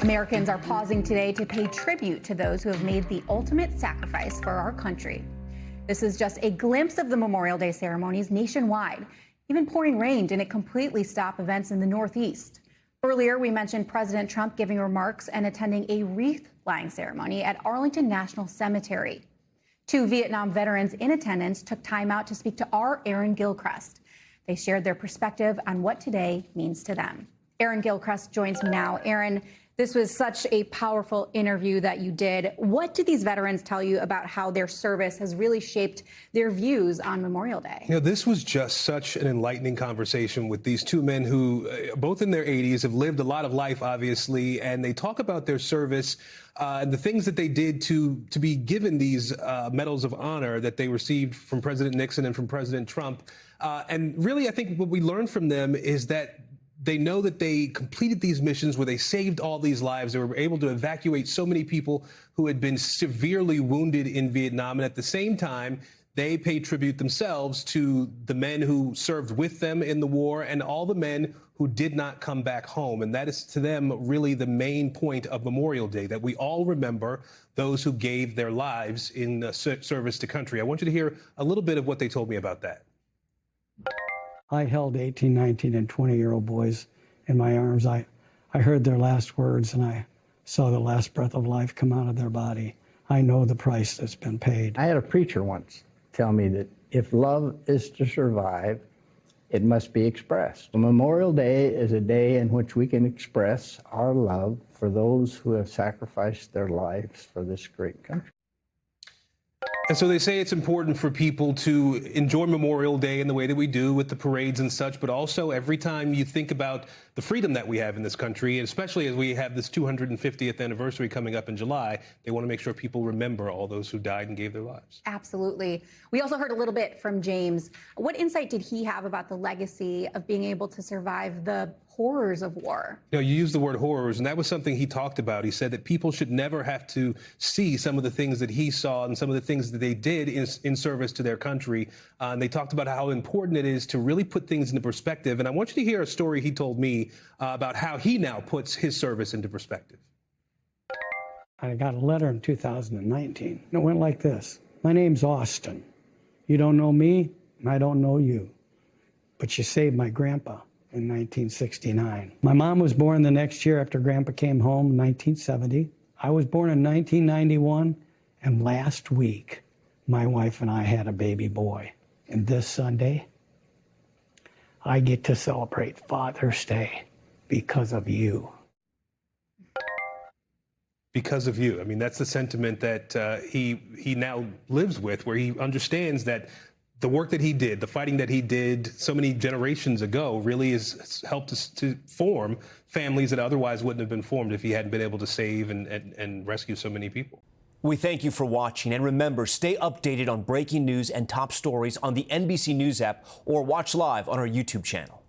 Americans are pausing today to pay tribute to those who have made the ultimate sacrifice for our country. This is just a glimpse of the Memorial Day ceremonies nationwide. Even pouring rain didn't completely stop events in the Northeast. Earlier, we mentioned President Trump giving remarks and attending a wreath-laying ceremony at Arlington National Cemetery. 2 Vietnam veterans in attendance took time out to speak to our Aaron Gilchrist. They shared their perspective on what today means to them. Aaron Gilchrist joins me now. Aaron, this was such a powerful interview that you did. What did these veterans tell you about how their service has really shaped their views on Memorial Day? You know, this was just such an enlightening conversation with these 2 men who, both in their 80s, have lived a lot of life, obviously, and they talk about their service and the things that they did to be given these medals of honor that they received from President Nixon and from President Trump. And really, I think what we learned from them is that they know that they completed these missions where they saved all these lives. They were able to evacuate so many people who had been severely wounded in Vietnam. And at the same time, they pay tribute themselves to the men who served with them in the war and all the men who did not come back home. And that is to them really the main point of Memorial Day, that we all remember those who gave their lives in service to country. I want you to hear a little bit of what they told me about that. I held 18, 19, and 20-year-old boys in my arms. I heard their last words, and I saw the last breath of life come out of their body. I know the price that's been paid. I had a preacher once tell me that if love is to survive, it must be expressed. Memorial Day is a day in which we can express our love for those who have sacrificed their lives for this great country. And so they say it's important for people to enjoy Memorial Day in the way that we do with the parades and such, but also every time you think about the freedom that we have in this country, and especially as we have this 250th anniversary coming up in July, they want to make sure people remember all those who died and gave their lives. Absolutely. We also heard a little bit from James. What insight did he have about the legacy of being able to survive the horrors of war? You know, you used the word horrors, and that was something he talked about. He said that people should never have to see some of the things that he saw and some of the things that they did in service to their country. And they talked about how important it is to really put things into perspective. And I want you to hear a story he told me about how he now puts his service into perspective. I got a letter in 2019, and it went like this. My name's Austin. You don't know me, and I don't know you. But you saved my grandpa in 1969. My mom was born the next year after Grandpa came home in 1970. I was born in 1991, and last week, my wife and I had a baby boy. And this Sunday, I get to celebrate Father's Day because of you. Because of you. I mean, that's the sentiment that he now lives with, where he understands that the work that he did, the fighting that he did so many generations ago really has helped us to form families that otherwise wouldn't have been formed if he hadn't been able to save and rescue so many people. We thank you for watching, and remember, stay updated on breaking news and top stories on the NBC News app or watch live on our YouTube channel.